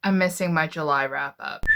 I'm missing my July wrap up.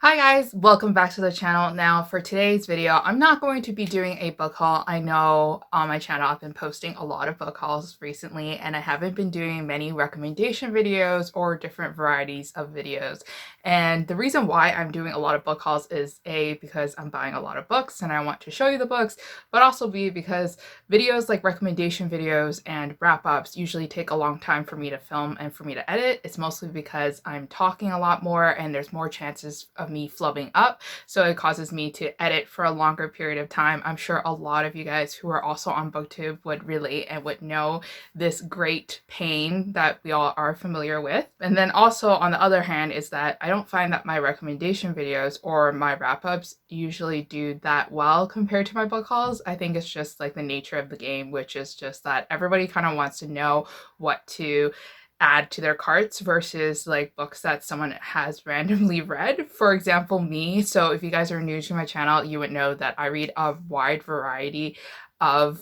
Hi guys, welcome back to the channel. Now for today's video, I'm not going to be doing a book haul. I know on my channel I've been posting a lot of book hauls recently and I haven't been doing many recommendation videos or different varieties of videos. And the reason why I'm doing a lot of book hauls is A, because I'm buying a lot of books and I want to show you the books, but also B, because videos like recommendation videos and wrap-ups usually take a long time for me to film and for me to edit. It's mostly because I'm talking a lot more and there's more chances of me flubbing up, so it causes me to edit for a longer period of time. I'm sure a lot of you guys who are also on booktube would relate and would know this great pain that we all are familiar with. And then also on the other hand is that I don't find that my recommendation videos or my wrap-ups usually do that well compared to my book hauls. I think it's just like the nature of the game, which is just that everybody kind of wants to know what to add to their carts versus like books that someone has randomly read. For example, me. So if you guys are new to my channel, you would know that I read a wide variety of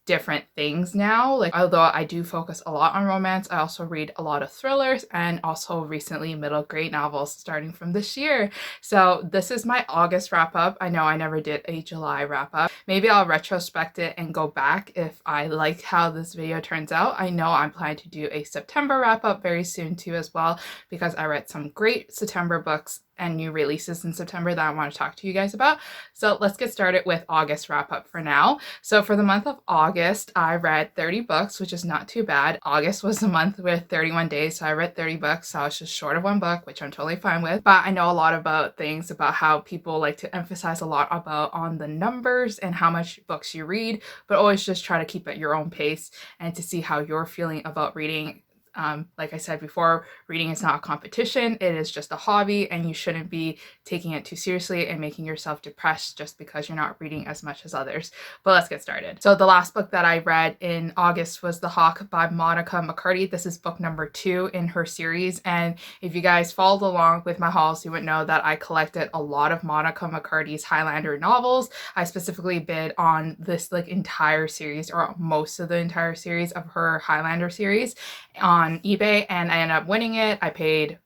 different things now. Like, although I do focus a lot on romance, I also read a lot of thrillers and also recently middle grade novels starting from this year. So this is my August wrap up. I know I never did a July wrap up. Maybe I'll retrospect it and go back if I like how this video turns out. I know I'm planning to do a September wrap up very soon too as well, because I read some great September books and new releases in September that I want to talk to you guys about. So let's get started with August wrap up for now. So for the month of August, I read 30 books, which is not too bad. August was a month with 31 days, so I read 30 books. So I was just short of one book, which I'm totally fine with. But I know a lot about things about how people like to emphasize a lot about on the numbers and how much books you read, but always just try to keep at your own pace and to see how you're feeling about reading. Like I said before, reading is not a competition, it is just a hobby, and you shouldn't be taking it too seriously and making yourself depressed just because you're not reading as much as others. But let's get started. So the last book that I read in August was The Hawk by Monica McCarty. This is book number 2 in her series, and if you guys followed along with my hauls, you would know that I collected a lot of Monica McCarty's Highlander novels. I specifically bid on this like entire series, or most of the entire series of her Highlander series, on eBay, and I ended up winning it. I paid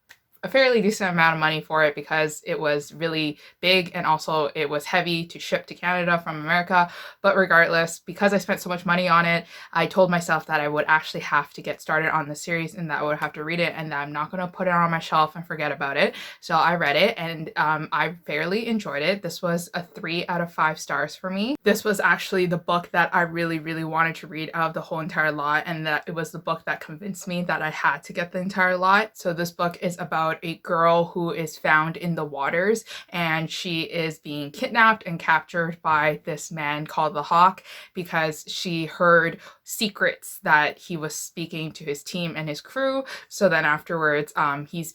a fairly decent amount of money for it because it was really big and also it was heavy to ship to Canada from America. But regardless, because I spent so much money on it, I told myself that I would actually have to get started on the series and that I would have to read it and that I'm not going to put it on my shelf and forget about it. So I read it and I fairly enjoyed it. This was a 3 out of 5 stars for me. This was actually the book that I really wanted to read out of the whole entire lot, and that it was the book that convinced me that I had to get the entire lot. So this book is about a girl who is found in the waters and she is being kidnapped and captured by this man called the Hawk because she heard secrets that he was speaking to his team and his crew. So then afterwards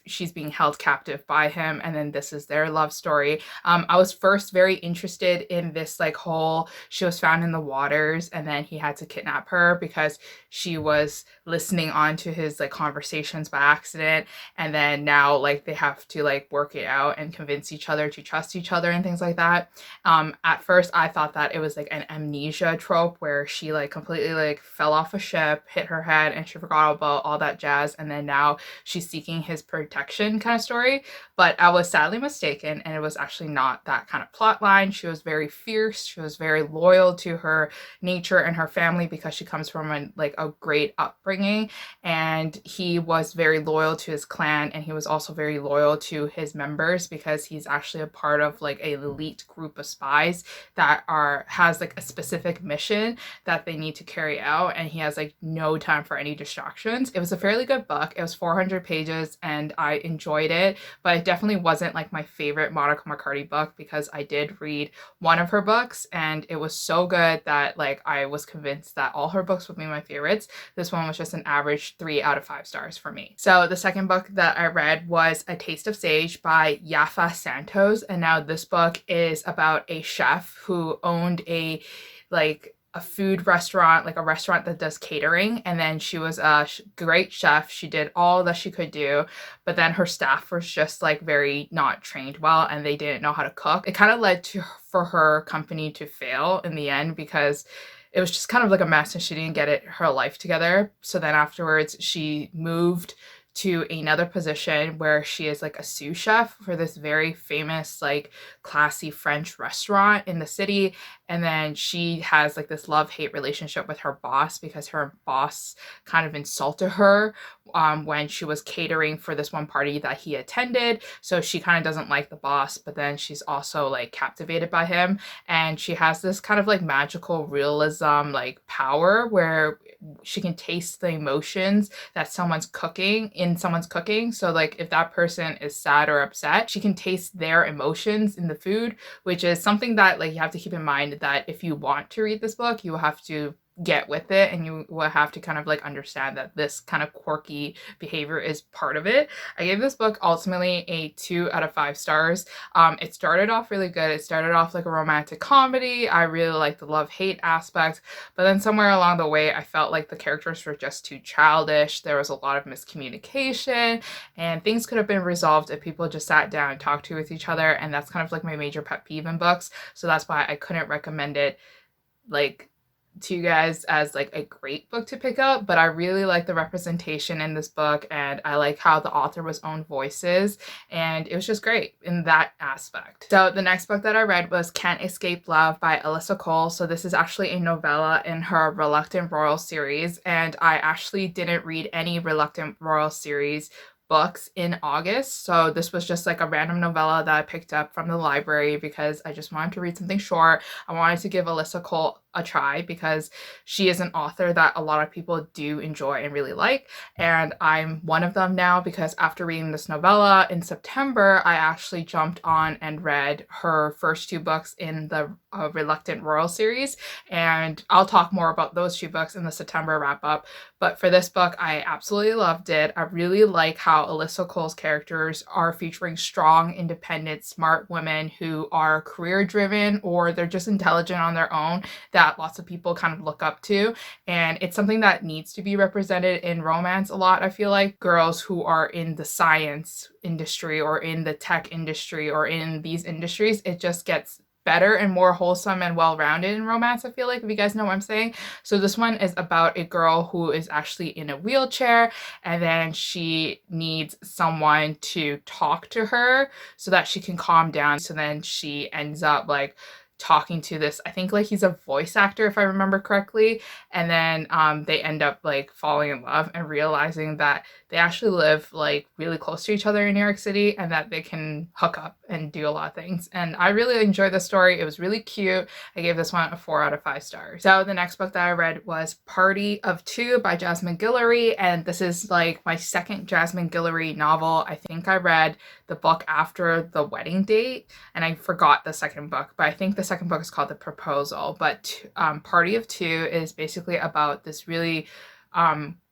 she's being held captive by him, and then this is their love story. I was first very interested in this like whole she was found in the waters and then he had to kidnap her because she was listening on to his like conversations by accident, and then now like they have to like work it out and convince each other to trust each other and things like that. At first I thought that it was like an amnesia trope where she like completely like fell off a ship, hit her head, and she forgot about all that jazz, and then now she's seeking his protection kind of story. But I was sadly mistaken, and it was actually not that kind of plot line. She was very fierce, she was very loyal to her nature and her family because she comes from a great upbringing, and he was very loyal to his clan, and he was also very loyal to his members because he's actually a part of like an elite group of spies that has like a specific mission that they need to carry out, and he has like no time for any distractions. It was a fairly good book. It was 400 pages and I enjoyed it, but it definitely wasn't like my favorite Monica McCarty book because I did read one of her books and it was so good that like I was convinced that all her books would be my favorites. This one was just an average 3 out of 5 stars for me. So the second book that I read was A Taste of Sage by Yafa Santos, and now this book is about a chef who owned a food restaurant, like a restaurant that does catering, and then she was a great chef. She did all that she could do, but then her staff was just like very not trained well and they didn't know how to cook. It kind of led to for her company to fail in the end because it was just kind of like a mess and she didn't get her life together. So then afterwards she moved to another position where she is like a sous chef for this very famous, like classy French restaurant in the city. And then she has like this love-hate relationship with her boss because her boss kind of insulted her when she was catering for this one party that he attended. So she kind of doesn't like the boss, but then she's also like captivated by him. And she has this kind of like magical realism like power where she can taste the emotions that someone's cooking in someone's cooking. So like if that person is sad or upset, she can taste their emotions in the food, which is something that like you have to keep in mind that if you want to read this book, you will have to get with it and you will have to kind of like understand that this kind of quirky behavior is part of it. I gave this book ultimately a 2 out of 5 stars. It started off really good. It started off like a romantic comedy. I really liked the love-hate aspect, but then somewhere along the way I felt like the characters were just too childish. There was a lot of miscommunication and things could have been resolved if people just sat down and talked to with each other, and that's kind of like my major pet peeve in books. So that's why I couldn't recommend it like to you guys as like a great book to pick up, but I really like the representation in this book and I like how the author was own voices, and it was just great in that aspect. So the next book that I read was Can't Escape Love by Alyssa Cole. So this is actually a novella in her Reluctant Royal series, and I actually didn't read any Reluctant Royal series books in August. So this was just like a random novella that I picked up from the library because I just wanted to read something short. I wanted to give Alyssa Cole a try because she is an author that a lot of people do enjoy and really like, and I'm one of them now because after reading this novella in September, I actually jumped on and read her first 2 books in the Reluctant Royal series, and I'll talk more about those 2 books in the September wrap up. But for this book, I absolutely loved it. I really like how Alyssa Cole's characters are featuring strong, independent, smart women who are career driven or they're just intelligent on their own that lots of people kind of look up to. And it's something that needs to be represented in romance a lot. I feel like girls who are in the science industry or in the tech industry or in these industries, it just gets better and more wholesome and well-rounded in romance, I feel like, if you guys know what I'm saying. So this one is about a girl who is actually in a wheelchair, and then she needs someone to talk to her so that she can calm down. So then she ends up like talking to this, I think like he's a voice actor if I remember correctly, and then they end up like falling in love and realizing that they actually live like really close to each other in New York City and that they can hook up and do a lot of things. And I really enjoyed the story. It was really cute. I gave this one a 4 out of 5 stars. So the next book that I read was Party of Two by Jasmine Guillory, and this is like my second Jasmine Guillory novel. I think I read the book after The Wedding Date and I forgot the second book, but I think the second book is called The Proposal. But Party of Two is basically about this really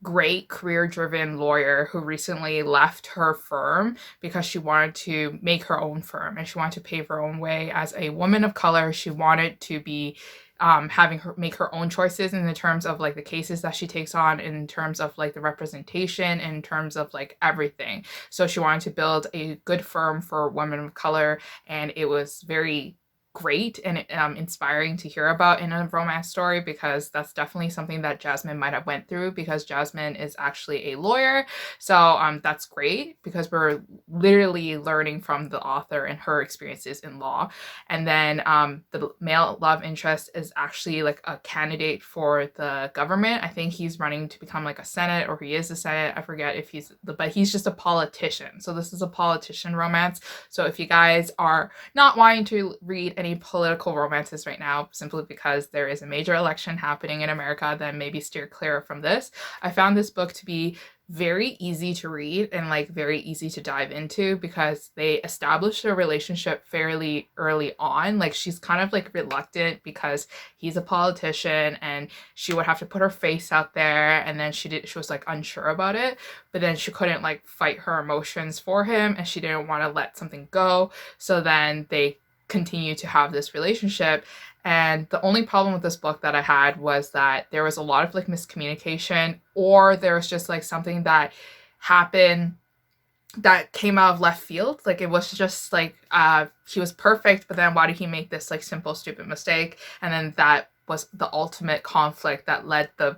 great career-driven lawyer who recently left her firm because she wanted to make her own firm and she wanted to pave her own way as a woman of color. She wanted to be having her make her own choices in the terms of like the cases that she takes on, in terms of like the representation, in terms of like everything. So she wanted to build a good firm for women of color, and it was very great and inspiring to hear about in a romance story because that's definitely something that Jasmine might have went through, because Jasmine is actually a lawyer. So that's great because we're literally learning from the author and her experiences in law. And then the male love interest is actually like a candidate for the government. I think he's running to become like a Senate, or he is a Senate. I forget if but he's just a politician. So this is a politician romance. So if you guys are not wanting to read any political romances right now simply because there is a major election happening in America, then maybe steer clear from this. I found this book to be very easy to read and like very easy to dive into because they established a relationship fairly early on. Like she's kind of like reluctant because he's a politician and she would have to put her face out there, and then she was like unsure about it, but then she couldn't like fight her emotions for him and she didn't want to let something go. So then they continue to have this relationship. And the only problem with this book that I had was that there was a lot of like miscommunication, or there was just like something that happened that came out of left field. Like it was just like he was perfect, but then why did he make this like simple stupid mistake, and then that was the ultimate conflict that led the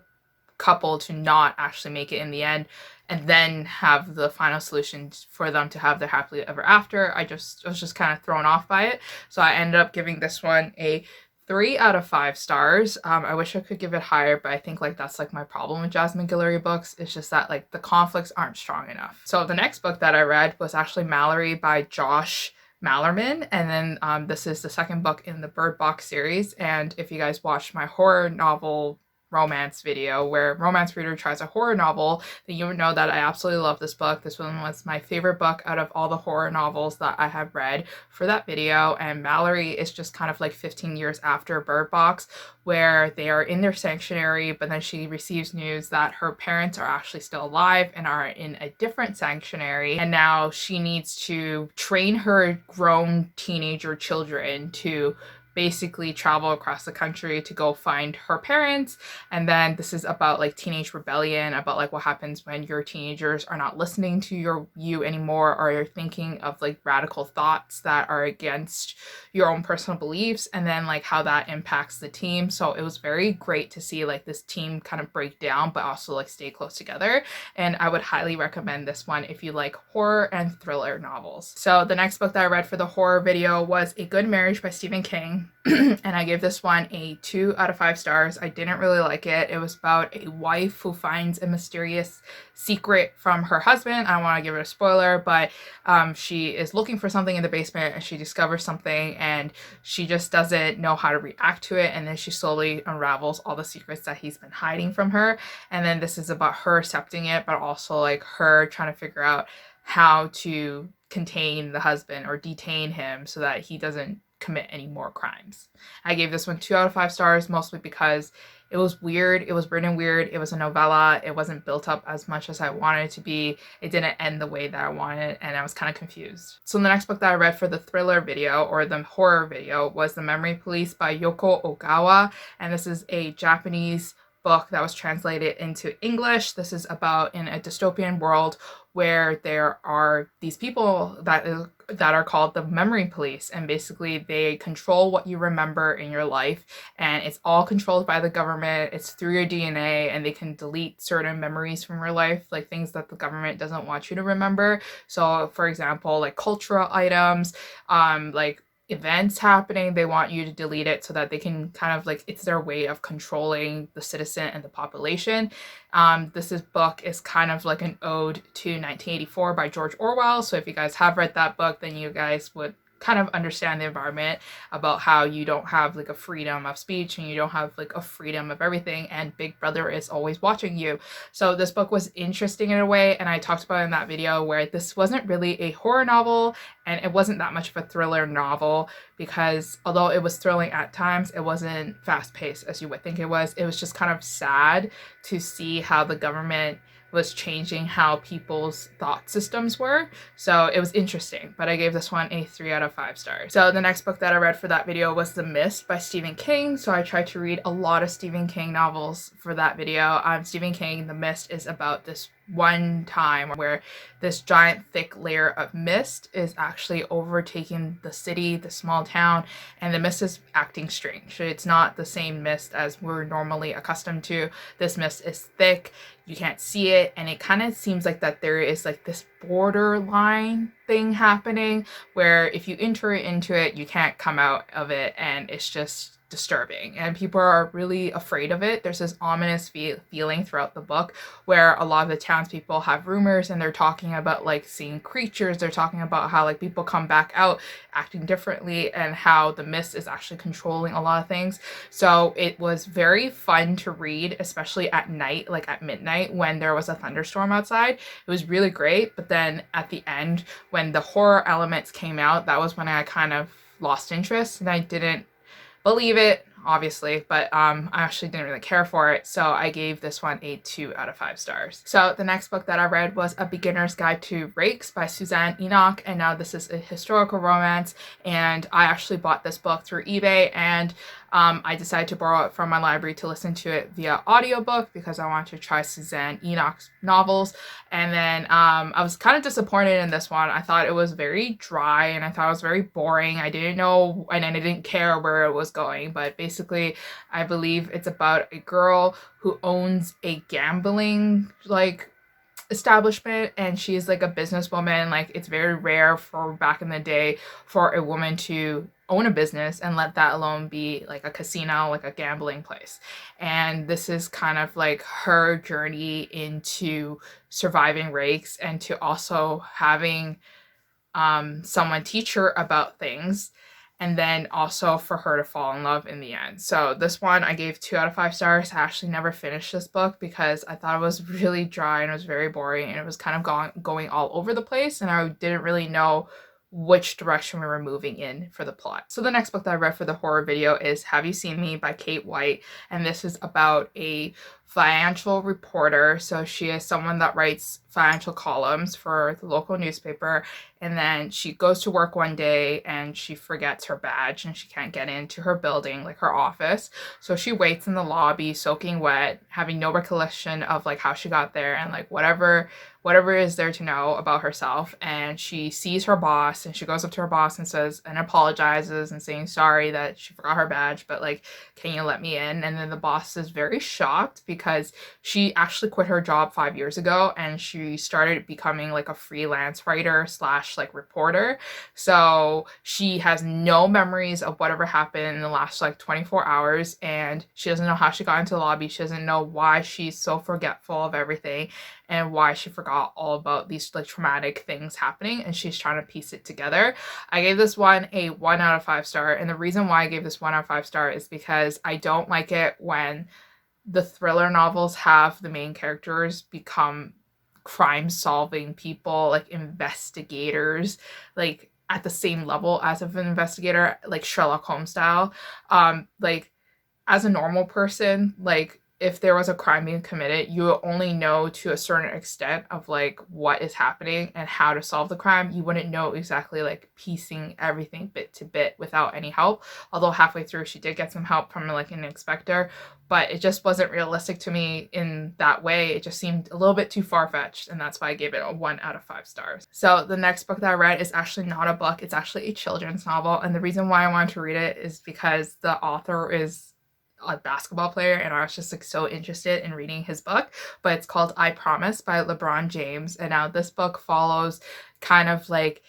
couple to not actually make it in the end, and then have the final solution for them to have their happily ever after. I was just kind of thrown off by it. So I ended up giving this one a 3 out of 5 stars. I wish I could give it higher, but I think like that's like my problem with Jasmine Guillory books. It's just that like the conflicts aren't strong enough. So the next book that I read was actually Mallory by Josh Mallerman, and then this is the second book in the Bird Box series. And if you guys watched my horror novel romance video where Romance Reader tries a horror novel, then you would know that I absolutely love this book. This one was my favorite book out of all the horror novels that I have read for that video. And Mallory is just kind of like 15 years after Bird Box, where they are in their sanctuary, but then she receives news that her parents are actually still alive and are in a different sanctuary, and now she needs to train her grown teenager children to basically travel across the country to go find her parents. And then this is about like teenage rebellion, about like what happens when your teenagers are not listening to you anymore, or you're thinking of like radical thoughts that are against your own personal beliefs, and then like how that impacts the team. So it was very great to see like this team kind of break down but also like stay close together, and I would highly recommend this one if you like horror and thriller novels. So the next book that I read for the horror video was A Good Marriage by Stephen King. And I gave this one a 2 out of 5 stars. I didn't really like it. It was about a wife who finds a mysterious secret from her husband. I don't want to give it a spoiler, but she is looking for something in the basement and she discovers something and she just doesn't know how to react to it. And then she slowly unravels all the secrets that he's been hiding from her. And then this is about her accepting it, but also like her trying to figure out how to contain the husband or detain him so that he doesn't commit any more crimes. I gave this one 2 out of 5 stars, mostly because it was weird. It was written weird. It was a novella. It wasn't built up as much as I wanted it to be. It didn't end the way that I wanted, and I was kind of confused. So the next book that I read for the thriller video, or the horror video, was The Memory Police by Yoko Ogawa, and this is a Japanese book that was translated into English. This is about in a dystopian world where there are these people that are called the memory police, and basically they control what you remember in your life, and it's all controlled by the government. It's through your DNA, and they can delete certain memories from your life, like things that the government doesn't want you to remember. So for example, like cultural items, like events happening, they want you to delete it so that they can kind of like, it's their way of controlling the citizen and the population. This book is kind of like an ode to 1984 by George Orwell. So if you guys have read that book, then you guys would kind of understand the environment about how you don't have like a freedom of speech and you don't have like a freedom of everything, and Big Brother is always watching you. So this book was interesting in a way, and I talked about it in that video where this wasn't really a horror novel and it wasn't that much of a thriller novel, because although it was thrilling at times, it wasn't fast-paced as you would think it was. It was just kind of sad to see how the government was changing how people's thought systems were. So it was interesting, but I gave this one a 3 out of 5 stars. So the next book that I read for that video was The Mist by Stephen King. So I tried to read a lot of Stephen King novels for that video. Stephen King, The Mist is about this one time where this giant thick layer of mist is actually overtaking the city, the small town, and the mist is acting strange. It's not the same mist as we're normally accustomed to. This mist is thick, you can't see it, and it kind of seems like that there is like this borderline thing happening where if you enter into it, you can't come out of it, and it's just disturbing, and people are really afraid of it. There's this ominous feeling throughout the book where a lot of the townspeople have rumors and they're talking about like seeing creatures. They're talking about how like people come back out acting differently and how the mist is actually controlling a lot of things. So it was very fun to read, especially at night, like at midnight when there was a thunderstorm outside. It was really great. But then at the end, when the horror elements came out, that was when I kind of lost interest and I didn't believe it, obviously, but I actually didn't really care for it, so I gave this one a 2 out of 5 stars. So the next book that I read was A Beginner's Guide to Rakes by Suzanne Enoch, and now this is a historical romance, and I actually bought this book through eBay, and I decided to borrow it from my library to listen to it via audiobook because I wanted to try Suzanne Enoch's novels. And then I was kind of disappointed in this one. I thought it was very dry and I thought it was very boring. I didn't know and I didn't care where it was going. But basically, I believe it's about a girl who owns a gambling establishment, and she's like a businesswoman. Like, it's very rare for back in the day for a woman to own a business and let that alone be like a casino, like a gambling place. And this is kind of like her journey into surviving Rakes and to also having someone teach her about things, and then also for her to fall in love in the end. So this one I gave 2 out of 5 stars. I actually never finished this book because I thought it was really dry and it was very boring and it was kind of going all over the place, and I didn't really know which direction we were moving in for the plot. So the next book that I read for the horror video is Have You Seen Me by Kate White, and this is about a financial reporter. So she is someone that writes financial columns for the local newspaper, and then she goes to work one day and she forgets her badge and she can't get into her building, like her office. So she waits in the lobby soaking wet, having no recollection of like how she got there and like whatever is there to know about herself. And she sees her boss and she goes up to her boss and says and apologizes and saying sorry that she forgot her badge, but like, can you let me in? And then the boss is very shocked because she actually quit her job 5 years ago and she started becoming like a freelance writer slash like reporter. So she has no memories of whatever happened in the last like 24 hours, and she doesn't know how she got into the lobby. She doesn't know why she's so forgetful of everything and why she forgot all about these like traumatic things happening, and she's trying to piece it together. I gave this one a 1 out of 5 star, and the reason why I gave this 1 out of 5 star is because I don't like it when the thriller novels have the main characters become crime solving people, like investigators, like at the same level as of an investigator, like Sherlock Holmes style. Like, as a normal person, like if there was a crime being committed, you only know to a certain extent of like what is happening and how to solve the crime. You wouldn't know exactly like piecing everything bit to bit without any help. Although halfway through she did get some help from like an inspector, but it just wasn't realistic to me in that way. It just seemed a little bit too far-fetched, and that's why I gave it a 1 out of 5 stars. So the next book that I read is actually not a book, it's actually a children's novel, and the reason why I wanted to read it is because the author is a basketball player and I was just like so interested in reading his book. But it's called I Promise by LeBron James, and now this book follows kind of like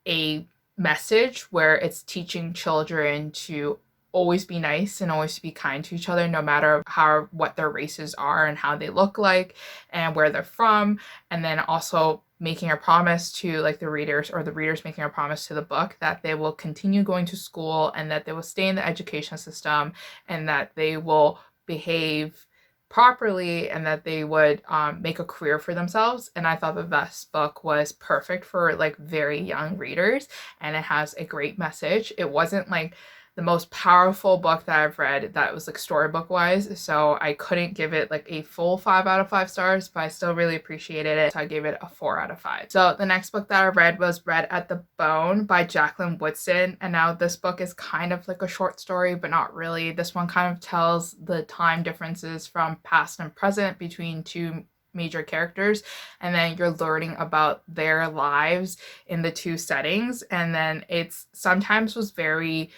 a message where it's teaching children to always be nice and always be kind to each other, no matter what their races are and how they look like and where they're from. And then also making a promise to like the readers, or the readers making a promise to the book, that they will continue going to school and that they will stay in the education system and that they will behave properly and that they would make a career for themselves. And I thought that this book was perfect for like very young readers, and it has a great message. It wasn't like the most powerful book that I've read that was like storybook wise, so I couldn't give it like a full 5 out of 5 stars, but I still really appreciated it, so I gave it a 4 out of 5. So the next book that I read was Red at the Bone by Jacqueline Woodson, and now this book is kind of like a short story, but not really. This one kind of tells the time differences from past and present between two major characters, and then you're learning about their lives in the two settings, and then it's sometimes was very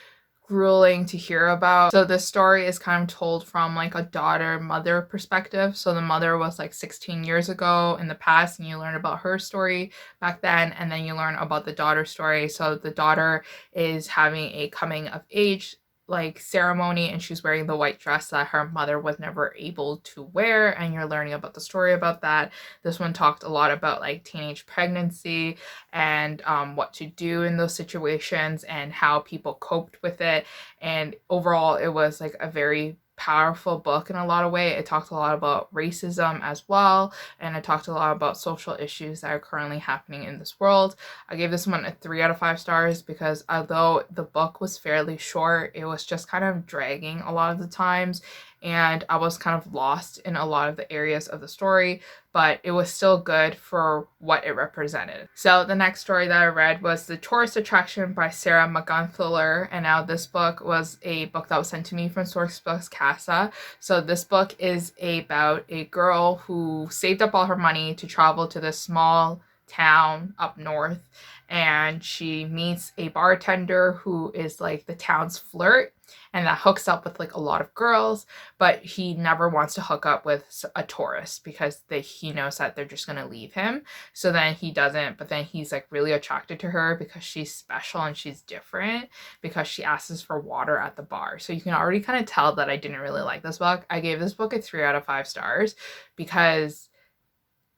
grueling to hear about. So this story is kind of told from like a daughter-mother perspective. So the mother was like 16 years ago in the past, and you learn about her story back then, and then you learn about the daughter's story. So the daughter is having a coming of age like ceremony, and she's wearing the white dress that her mother was never able to wear, and you're learning about the story about that. This one talked a lot about like teenage pregnancy and what to do in those situations and how people coped with it. And overall it was like a very powerful book in a lot of ways. It talked a lot about racism as well, and it talked a lot about social issues that are currently happening in this world. I gave this one a 3 out of 5 stars because although the book was fairly short, it was just kind of dragging a lot of the times, and I was kind of lost in a lot of the areas of the story, but it was still good for what it represented. So the next story that I read was The Tourist Attraction by Sarah McGunther, and now this book was a book that was sent to me from Sourcebooks Casa. So this book is about a girl who saved up all her money to travel to this small town up north, and she meets a bartender who is like the town's flirt, and that hooks up with like a lot of girls, but he never wants to hook up with a tourist because he knows that they're just going to leave him. So then he doesn't, but then he's like really attracted to her because she's special and she's different, because she asks for water at the bar. So you can already kind of tell that I didn't really like this book. I gave this book a 3 out of 5 stars because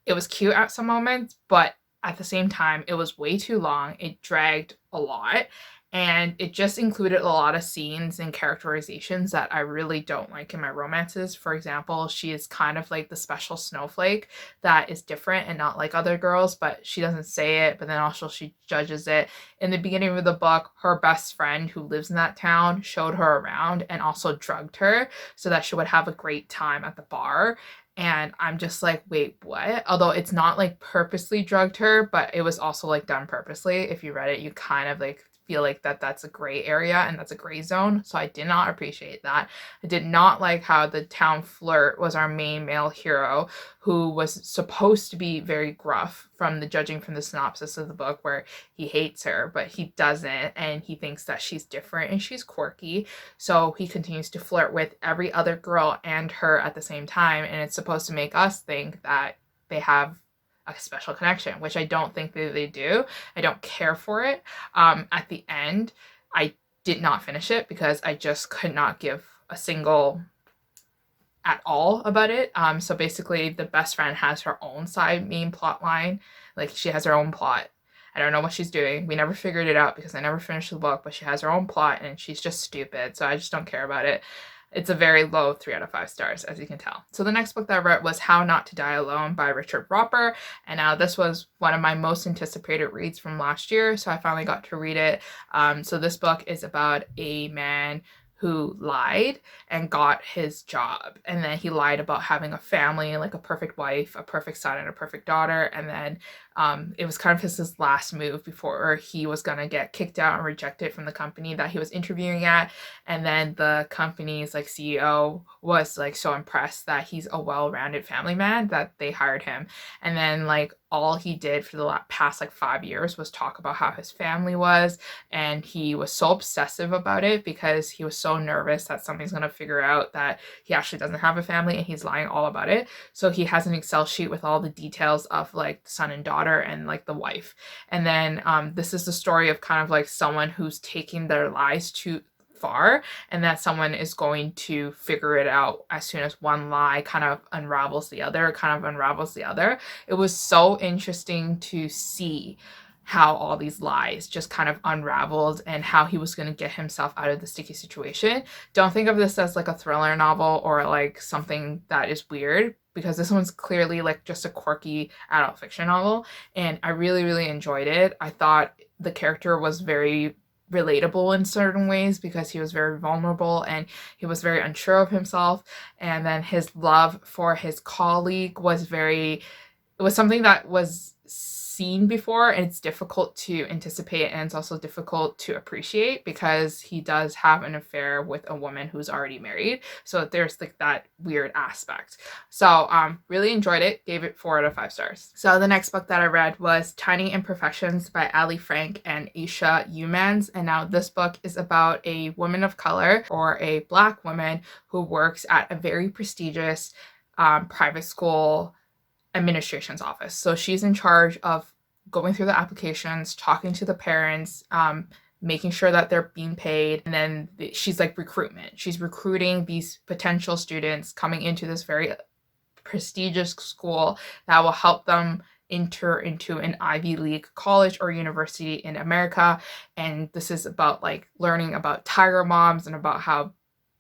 it was cute at some moments, but at the same time, it was way too long. It dragged a lot, and it just included a lot of scenes and characterizations that I really don't like in my romances. For example, she is kind of like the special snowflake that is different and not like other girls, but she doesn't say it, but then also she judges it. In the beginning of the book, her best friend who lives in that town showed her around and also drugged her so that she would have a great time at the bar. And I'm just like, wait, what? Although it's not like purposely drugged her, but it was also like done purposely. If you read it, you kind of like feel like that's a gray area and that's a gray zone. So I did not appreciate that. I did not like how the town flirt was our main male hero, who was supposed to be very gruff from the judging from the synopsis of the book, where he hates her, but he doesn't, and he thinks that she's different and she's quirky. So he continues to flirt with every other girl and her at the same time, and it's supposed to make us think that they have a special connection, which I don't think that they do. I don't care for it. At the end, I did not finish it because I just could not give a single at all about it. So basically, the best friend has her own side main plot line. Like, she has her own plot. I don't know what she's doing. We never figured it out because I never finished the book, but she has her own plot and she's just stupid. So I just don't care about it. It's a very low 3 out of 5 stars, as you can tell. So the next book that I read was How Not to Die Alone by Richard Roper. And now this was one of my most anticipated reads from last year, so I finally got to read it. So this book is about a man who lied and got his job, and then he lied about having a family, like a perfect wife, a perfect son, and a perfect daughter, and then it was kind of his last move before he was gonna get kicked out and rejected from the company that he was interviewing at. And then the company's like CEO was like so impressed that he's a well-rounded family man that they hired him. And then like all he did for the past like 5 years was talk about how his family was, and he was so obsessive about it because he was so nervous that somebody's gonna figure out that he actually doesn't have a family and he's lying all about it. So he has an Excel sheet with all the details of like the son and daughter and like the wife. And then this is the story of kind of like someone who's taking their lies too far, and that someone is going to figure it out as soon as one lie kind of unravels the other, It was so interesting to see how all these lies just kind of unraveled and how he was going to get himself out of the sticky situation. Don't think of this as like a thriller novel or like something that is weird, because this one's clearly like just a quirky adult fiction novel, and I really, really enjoyed it. I thought the character was very relatable in certain ways because he was very vulnerable and he was very unsure of himself, and then his love for his colleague was something that was seen before, and it's difficult to anticipate, and it's also difficult to appreciate because he does have an affair with a woman who's already married. So there's like that weird aspect. So really enjoyed it, gave it 4 out of 5 stars. So the next book that I read was Tiny Imperfections by Ali Frank and Aisha Umans. And now this book is about a woman of color, or a Black woman, who works at a very prestigious private school administration's office. So she's in charge of going through the applications, talking to the parents, making sure that they're being paid. And then she's like recruitment. She's recruiting these potential students coming into this very prestigious school that will help them enter into an Ivy League college or university in America. And this is about like learning about tiger moms and about how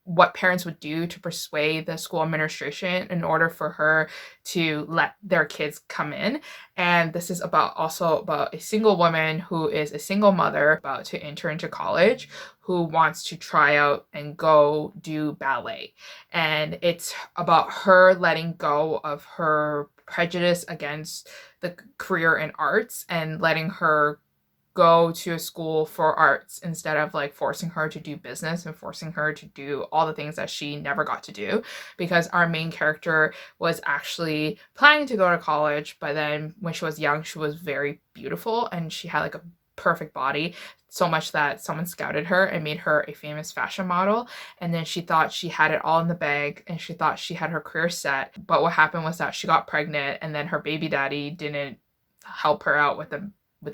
what parents would do to persuade the school administration in order for her to let their kids come in. And this is also about a single woman who is a single mother about to enter into college, who wants to try out and go do ballet. And it's about her letting go of her prejudice against the career in arts and letting her go to a school for arts instead of like forcing her to do business and forcing her to do all the things that she never got to do, because our main character was actually planning to go to college, but then when she was young she was very beautiful and she had like a perfect body, so much that someone scouted her and made her a famous fashion model. And then she thought she had it all in the bag and she thought she had her career set, but what happened was that she got pregnant and then her baby daddy didn't help her out with the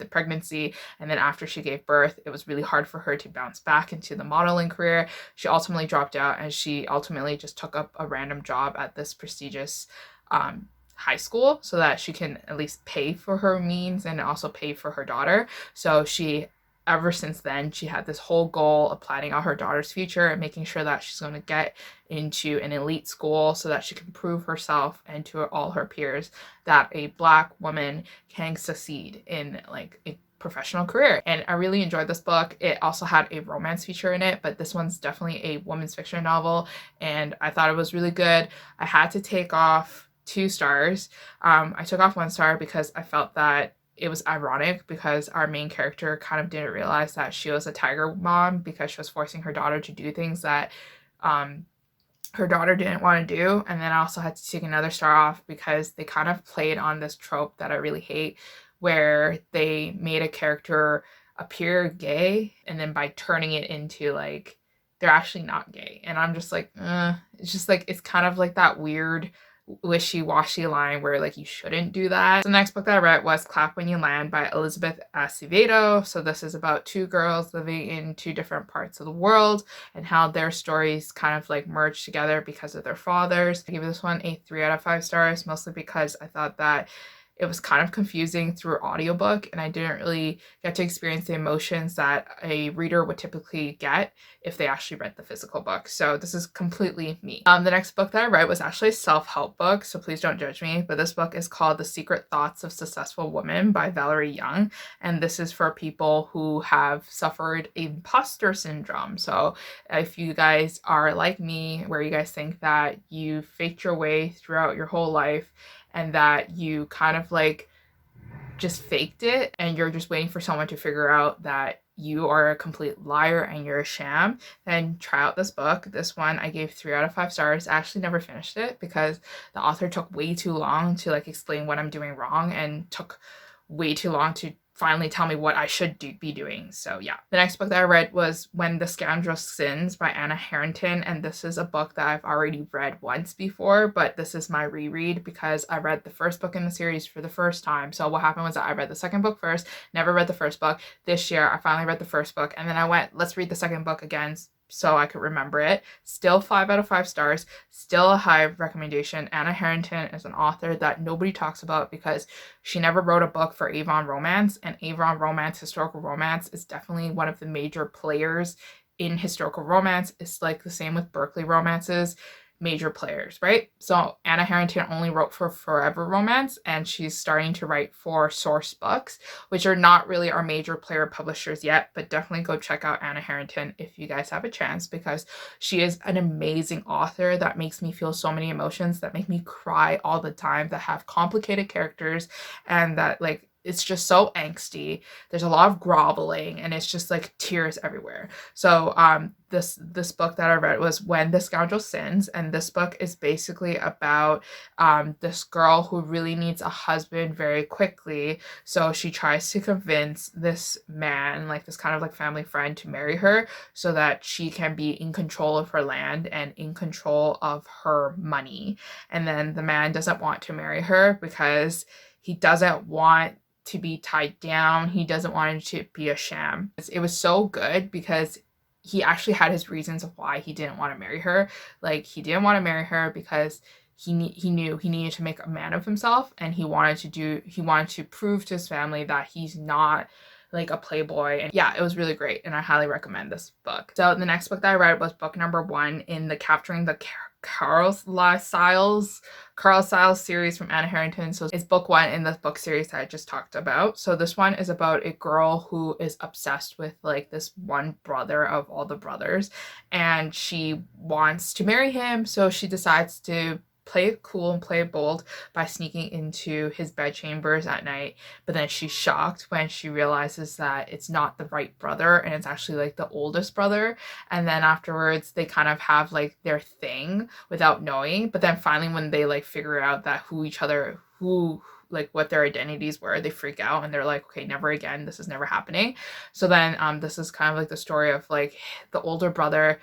pregnancy. And then after she gave birth, it was really hard for her to bounce back into the modeling career. She ultimately dropped out and she ultimately just took up a random job at this prestigious high school so that she can at least pay for her means and also pay for her daughter. So ever since then, she had this whole goal of planning out her daughter's future and making sure that she's going to get into an elite school so that she can prove herself and to all her peers that a Black woman can succeed in like a professional career. And I really enjoyed this book. It also had a romance feature in it, but this one's definitely a women's fiction novel and I thought it was really good. I had to take off 2 stars. I took off 1 star because I felt that it was ironic because our main character kind of didn't realize that she was a tiger mom because she was forcing her daughter to do things that her daughter didn't want to do. And then I also had to take another star off because they kind of played on this trope that I really hate, where they made a character appear gay and then by turning it into like they're actually not gay. And I'm just like, it's just like, it's kind of like that weird wishy-washy line where like you shouldn't do that. So the next book that I read was Clap When You Land by Elizabeth Acevedo. So this is about 2 girls living in 2 different parts of the world and how their stories kind of like merge together because of their fathers. I give this one a 3 out of 5 stars, mostly because I thought that it was kind of confusing through audiobook and I didn't really get to experience the emotions that a reader would typically get if they actually read the physical book. So this is completely me. The next book that I read was actually a self-help book, so please don't judge me, but this book is called The Secret Thoughts of Successful Women by Valerie Young, and this is for people who have suffered imposter syndrome. So if you guys are like me, where you guys think that you faked your way throughout your whole life and that you kind of like just faked it and you're just waiting for someone to figure out that you are a complete liar and you're a sham, then try out this book. This one I gave 3 out of 5 stars. I actually never finished it because the author took way too long to like explain what I'm doing wrong and took way too long to finally tell me what I should be doing. So yeah. The next book that I read was When the Scoundrel Sins by Anna Harrington, and this is a book that I've already read once before, but this is my reread because I read the first book in the series for the first time. So what happened was that I read the second book first, never read the first book. This year I finally read the first book and then I went, let's read the second book again so I could remember it. Still 5 out of 5 stars, still a high recommendation. Anna Harrington is an author that nobody talks about because she never wrote a book for Avon Romance, and Avon Romance, historical romance, is definitely one of the major players in historical romance. It's like the same with Berkeley romances, major players, right? So Anna Harrington only wrote for Forever Romance and she's starting to write for Source Books, which are not really our major player publishers yet, but definitely go check out Anna Harrington if you guys have a chance because she is an amazing author that makes me feel so many emotions, that make me cry all the time, that have complicated characters and that like it's just so angsty. There's a lot of groveling and it's just like tears everywhere. So this book that I read was When the Scoundrel Sins, and this book is basically about this girl who really needs a husband very quickly. So she tries to convince this man, like this kind of like family friend, to marry her so that she can be in control of her land and in control of her money. And then the man doesn't want to marry her because he doesn't want to be tied down. He doesn't want it to be a sham. It was so good because he actually had his reasons of why he didn't want to marry her. Like he didn't want to marry her because he knew he needed to make a man of himself, and he wanted to prove to his family that he's not like a playboy. And yeah, it was really great, and I highly recommend this book. So the next book that I read was book number 1 in the Capturing the Karls series from Anna Harrington. So it's book 1 in the book series that I just talked about. So this one is about a girl who is obsessed with like this one brother of all the brothers, and she wants to marry him. So she decides to play it cool and play it bold by sneaking into his bedchambers at night. But then she's shocked when she realizes that it's not the right brother, and it's actually like the oldest brother. And then afterwards they kind of have like their thing without knowing. But then finally when they like figure out that who like what their identities were, they freak out and they're like, okay, never again, this is never happening. So then this is kind of like the story of like the older brother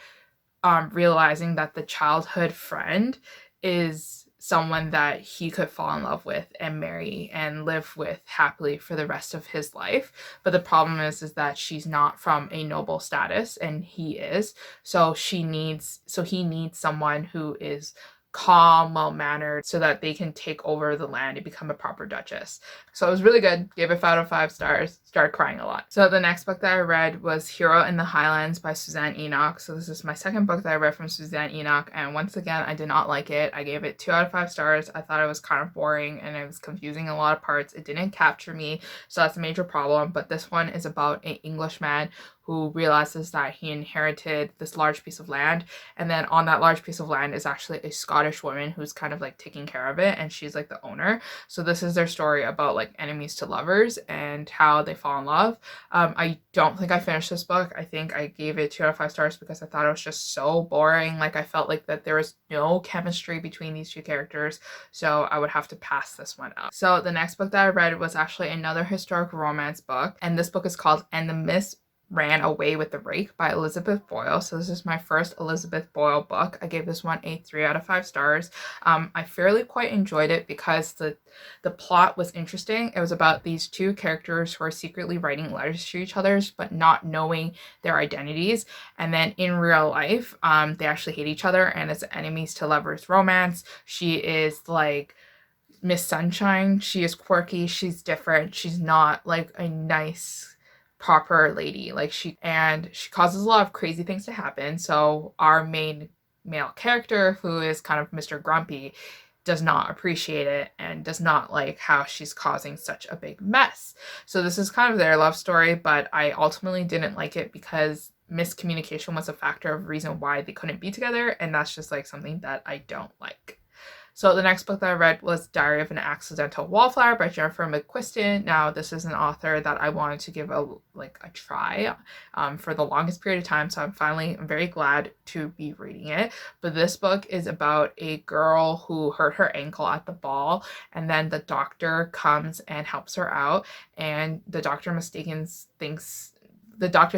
realizing that the childhood friend is someone that he could fall in love with and marry and live with happily for the rest of his life. But the problem is that she's not from a noble status and he is. So he needs someone who is calm, well-mannered, so that they can take over the land and become a proper duchess. So it was really good. Gave it 5 out of 5 stars. Started crying a lot. So the next book that I read was Hero in the Highlands by Suzanne Enoch. So this is my second book that I read from Suzanne Enoch, and once again I did not like it. I gave it 2 out of 5 stars. I thought it was kind of boring and it was confusing in a lot of parts. It didn't capture me, so that's a major problem. But this one is about an Englishman who realizes that he inherited this large piece of land, and then on that large piece of land is actually a Scottish woman who's kind of like taking care of it, and she's like the owner. So this is their story about like enemies to lovers and how they fall in love. I don't think I finished this book. I think I gave it 2 out of 5 stars because I thought it was just so boring. Like I felt like that there was no chemistry between these two characters, so I would have to pass this one up. So the next book that I read was actually another historical romance book, and this book is called And the Miss Ran Away with the Rake by Elizabeth Boyle. So this is my first Elizabeth Boyle book. I gave this one a 3 out of 5 stars. I fairly quite enjoyed it because the plot was interesting. It was about these two characters who are secretly writing letters to each other but not knowing their identities. And then in real life, they actually hate each other, and it's enemies to lovers romance. She is like Miss Sunshine. She is quirky. She's different. She's not like a nice proper lady. Like she causes a lot of crazy things to happen. So our main male character, who is kind of Mr. Grumpy, does not appreciate it and does not like how she's causing such a big mess. So this is kind of their love story, but I ultimately didn't like it because miscommunication was a factor of reason why they couldn't be together, and that's just like something that I don't like. So the next book that I read was Diary of an Accidental Wallflower by Jennifer McQuiston. Now, this is an author that I wanted to give a try for the longest period of time, so I'm very glad to be reading it. But this book is about a girl who hurt her ankle at the ball, and then the doctor comes and helps her out, and the doctor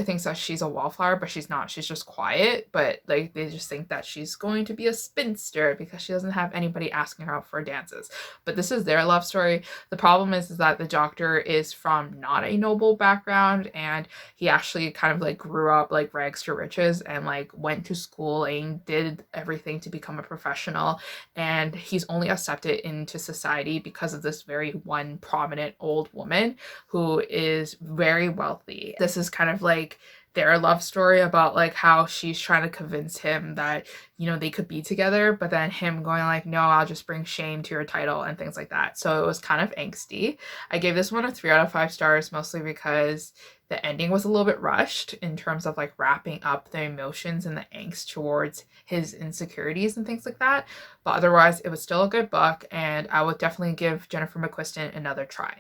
thinks that she's a wallflower, but she's not. She's just quiet, but like they just think that she's going to be a spinster because she doesn't have anybody asking her out for dances. But this is their love story. The problem is that the doctor is from not a noble background, and he actually kind of like grew up like rags to riches and like went to schooling, did everything to become a professional, and he's only accepted into society because of this very one prominent old woman who is very wealthy. This is kind of like their love story about like how she's trying to convince him that, you know, they could be together, but then him going like, no, I'll just bring shame to your title and things like that. So it was kind of angsty. I gave this one a 3 out of 5 stars, mostly because the ending was a little bit rushed in terms of like wrapping up the emotions and the angst towards his insecurities and things like that. But otherwise, it was still a good book, and I would definitely give Jennifer McQuiston another try.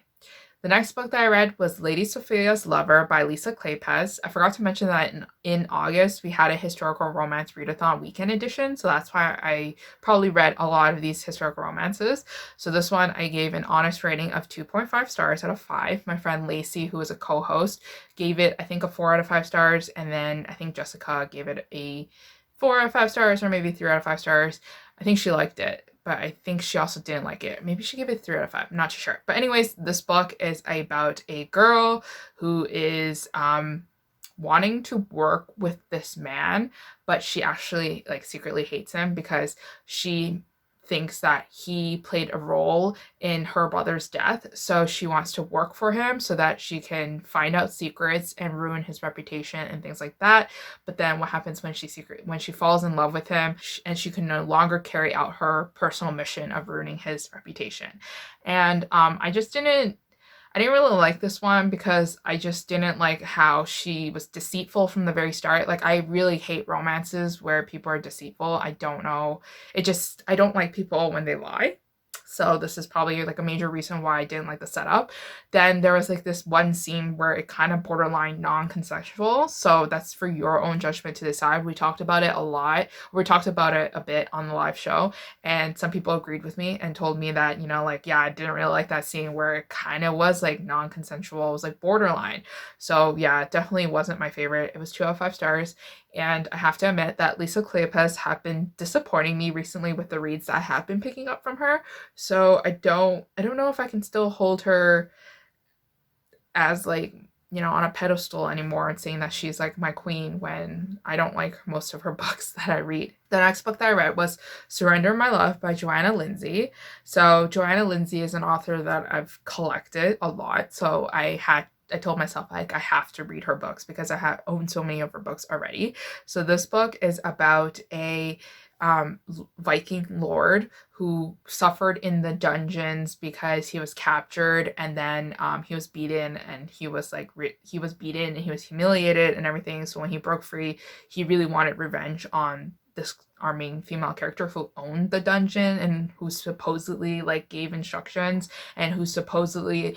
The next book that I read was Lady Sophia's Lover by Lisa Kleypas. I forgot to mention that in August, we had a historical romance readathon weekend edition, so that's why I probably read a lot of these historical romances. So this one I gave an honest rating of 2.5 stars out of 5. My friend Lacey, who is a co-host, gave it, I think, a 4 out of 5 stars, and then I think Jessica gave it a 4 out of 5 stars or maybe 3 out of 5 stars. I think she liked it, but I think she also didn't like it. Maybe she gave it 3 out of 5. I'm not too sure. But anyways, this book is about a girl who is wanting to work with this man, but she actually like secretly hates him because she thinks that he played a role in her brother's death, so she wants to work for him so that she can find out secrets and ruin his reputation and things like that. But then what happens when she falls in love with him, and she can no longer carry out her personal mission of ruining his reputation. And I didn't really like this one because I just didn't like how she was deceitful from the very start. Like, I really hate romances where people are deceitful. I don't know. I don't like people when they lie. So this is probably like a major reason why I didn't like the setup. Then there was like this one scene where it kind of borderline non-consensual. So that's for your own judgment to decide. We talked about it a lot. We talked about it a bit on the live show, and some people agreed with me and told me that, like, yeah, I didn't really like that scene where it kind of was like non-consensual. It was like borderline. So yeah, it definitely wasn't my favorite. It was 2 out of 5 stars. And I have to admit that Lisa Kleypas have been disappointing me recently with the reads that I have been picking up from her. So I don't know if I can still hold her as like, on a pedestal anymore and saying that she's like my queen when I don't like most of her books that I read. The next book that I read was Surrender My Love by Joanna Lindsey. So Joanna Lindsey is an author that I've collected a lot. So I told myself, like, I have to read her books because I have owned so many of her books already. So this book is about a Viking Lord who suffered in the dungeons because he was captured, and then he was beaten, and he was beaten and he was humiliated and everything. So when he broke free, he really wanted revenge on our main female character who owned the dungeon and who supposedly like gave instructions and who supposedly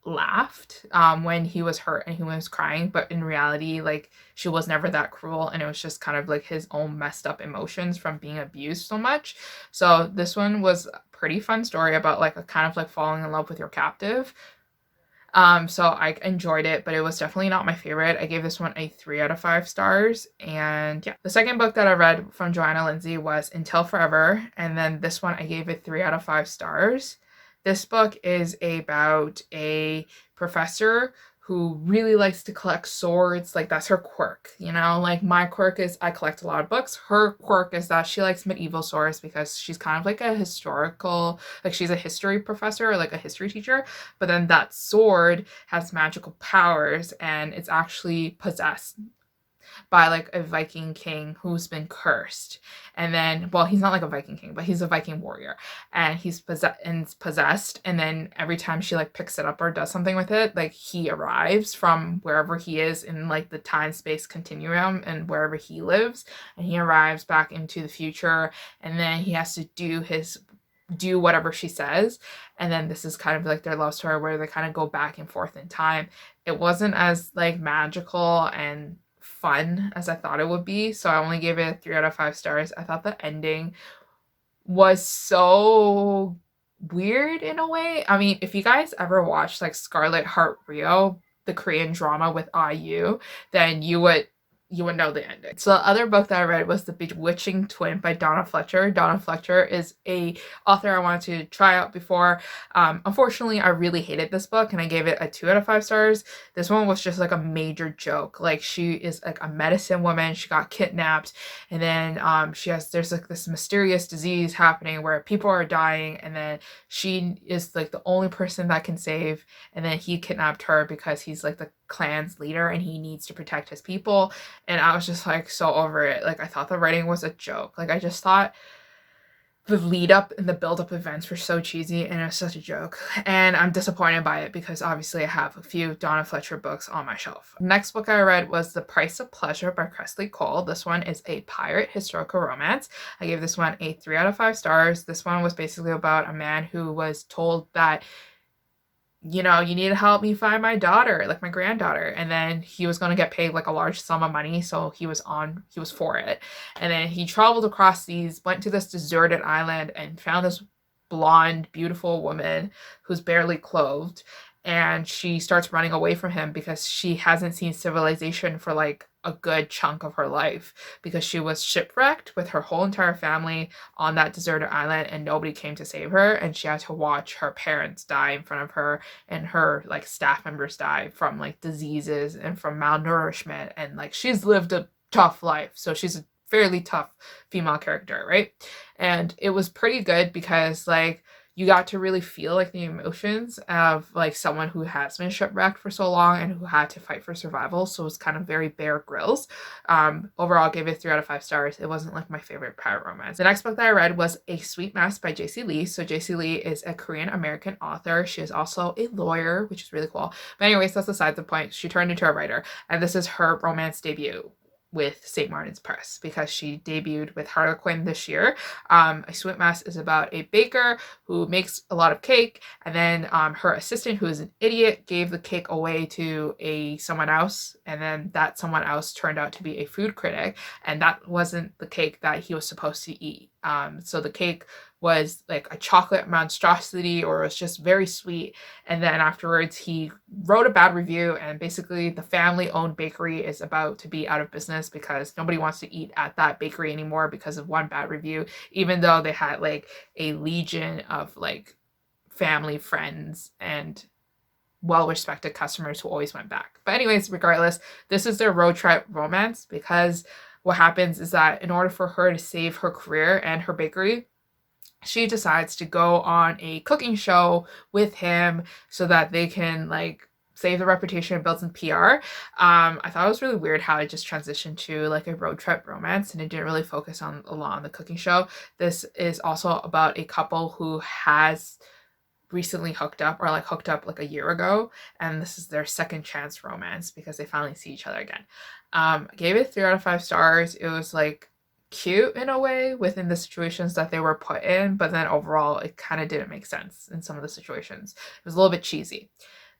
laughed when he was hurt and he was crying, but in reality, like, she was never that cruel, and it was just kind of like his own messed up emotions from being abused so much. So this one was a pretty fun story about like a kind of like falling in love with your captive. So I enjoyed it, but it was definitely not my favorite. I gave this one a 3 out of 5 stars. And yeah, the second book that I read from Joanna Lindsey was Until Forever, and then this one I gave it 3 out of 5 stars. This book is about a professor who really likes to collect swords. Like, that's her quirk, Like, my quirk is I collect a lot of books. Her quirk is that she likes medieval swords because she's kind of like a historical, like, she's a history professor or like a history teacher. But then that sword has magical powers and it's actually possessed by like a Viking king who's been cursed. And then, well, he's not like a Viking king, but he's a Viking warrior, and he's possessed. And then every time she like picks it up or does something with it, like, he arrives from wherever he is in like the time-space continuum and wherever he lives, and he arrives back into the future, and then he has to do whatever she says. And then this is kind of like their love story where they kind of go back and forth in time. It wasn't as like magical and fun as I thought it would be, so I only gave it a 3 out of 5 stars. I thought the ending was so weird in a way. I mean, if you guys ever watched like Scarlet Heart Rio, the Korean drama with IU, then you would know the ending. So the other book that I read was The Bewitching Twin by Donna Fletcher. Donna Fletcher is a author I wanted to try out before. Unfortunately, I really hated this book and I gave it a 2 out of 5 stars. This one was just like a major joke. Like, she is like a medicine woman. She got kidnapped, and then there's like this mysterious disease happening where people are dying, and then she is like the only person that can save, and then he kidnapped her because he's like the clan's leader and he needs to protect his people. And I was just like so over it. Like, I thought the writing was a joke. Like, I just thought the lead up and the build up events were so cheesy and it was such a joke. And I'm disappointed by it because obviously I have a few Donna Fletcher books on my shelf. Next book I read was The Price of Pleasure by Kresley Cole. This one is a pirate historical romance. I gave this one a 3 out of 5 stars. This one was basically about a man who was told that, you need to help me find my daughter, like my granddaughter. And then he was going to get paid like a large sum of money. So he was for it. And then he traveled across went to this deserted island and found this blonde, beautiful woman who's barely clothed. And she starts running away from him because she hasn't seen civilization for like a good chunk of her life, because she was shipwrecked with her whole entire family on that deserted island and nobody came to save her, and she had to watch her parents die in front of her and her like staff members die from like diseases and from malnourishment, and like she's lived a tough life, so she's fairly tough female character, right? And it was pretty good because like you got to really feel like the emotions of like someone who has been shipwrecked for so long and who had to fight for survival. So it's kind of very Bear Grylls. Overall, I gave it 3 out of 5 stars. It wasn't like my favorite pirate romance. The next book that I read was A Sweet Mess by J.C. Lee. So J.C. Lee is a Korean American author. She is also a lawyer, which is really cool. But anyways, that's beside the point. She turned into a writer, and this is her romance debut with St. Martin's Press because she debuted with Harlequin this year. A Sweet Mess is about a baker who makes a lot of cake, and then her assistant, who is an idiot, gave the cake away to someone else, and then that someone else turned out to be a food critic, and that wasn't the cake that he was supposed to eat. So the cake was like a chocolate monstrosity, or it was just very sweet. And then afterwards he wrote a bad review, and basically the family owned bakery is about to be out of business because nobody wants to eat at that bakery anymore because of one bad review, even though they had like a legion of like family friends and well-respected customers who always went back. But anyways, regardless, this is their road trip romance because what happens is that in order for her to save her career and her bakery, she decides to go on a cooking show with him so that they can like save the reputation and build some PR. I thought it was really weird how it just transitioned to like a road trip romance and it didn't really focus on a lot on the cooking show. This is also about a couple who has recently hooked up, or like hooked up like a year ago, and this is their second chance romance because they finally see each other again. I gave it 3 out of 5 stars. It was like cute in a way within the situations that they were put in, but then overall it kind of didn't make sense in some of the situations. It was a little bit cheesy.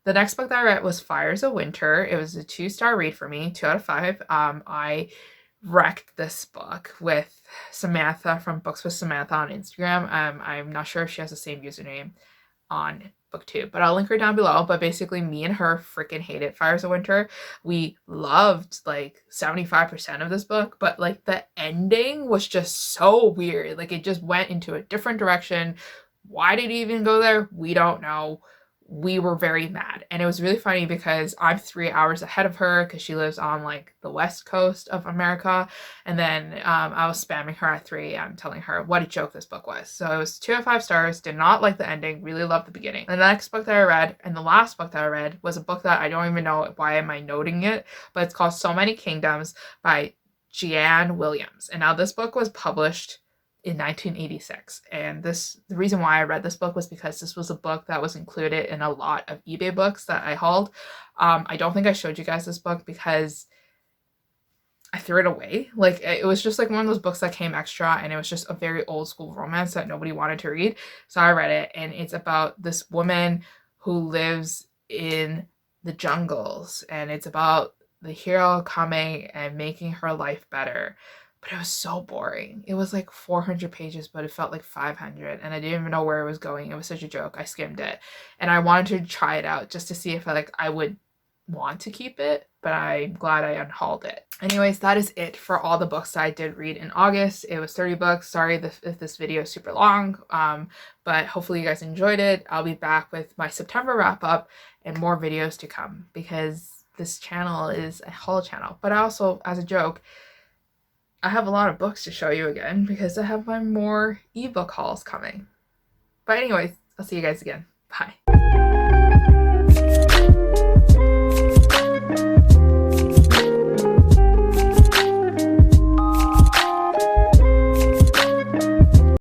The next book that I read was Fires of Winter. It was a 2-star read for me, 2 out of 5. I wrecked this book with Samantha from Books with Samantha on Instagram. I'm not sure if she has the same username on booktube, but I'll link her down below. But basically me and her freaking hated Fires of Winter. We loved like 75% of this book, but like the ending was just so weird. Like it just went into a different direction. Why did it even go there? We don't know. We were very mad, and it was really funny because I'm 3 hours ahead of her because she lives on like the west coast of America, and then I was spamming her at 3 a.m. telling her what a joke this book was. So it was 2 out of 5 stars. Did not like the ending, really loved the beginning. The next book that I read, and the last book that I read, was a book that I don't even know why am I noting it, but it's called So Many Kingdoms by Jeanne Williams. And now this book was published in 1986, and the reason why I read this book was because this was a book that was included in a lot of eBay books that I hauled. I don't think I showed you guys this book because I threw it away. Like it was just like one of those books that came extra, and it was just a very old school romance that nobody wanted to read, so I read it. And it's about this woman who lives in the jungles, and it's about the hero coming and making her life better. But it was so boring. It was like 400 pages, but it felt like 500, and I didn't even know where it was going. It was such a joke. I skimmed it, and I wanted to try it out just to see if I would want to keep it, but I'm glad I unhauled it. Anyways, that is it for all the books that I did read in August. It was 30 books. Sorry if this video is super long, but hopefully you guys enjoyed it. I'll be back with my September wrap up and more videos to come because this channel is a haul channel. But I also, as a joke, I have a lot of books to show you again because I have my more ebook hauls coming. But anyways, I'll see you guys again. Bye.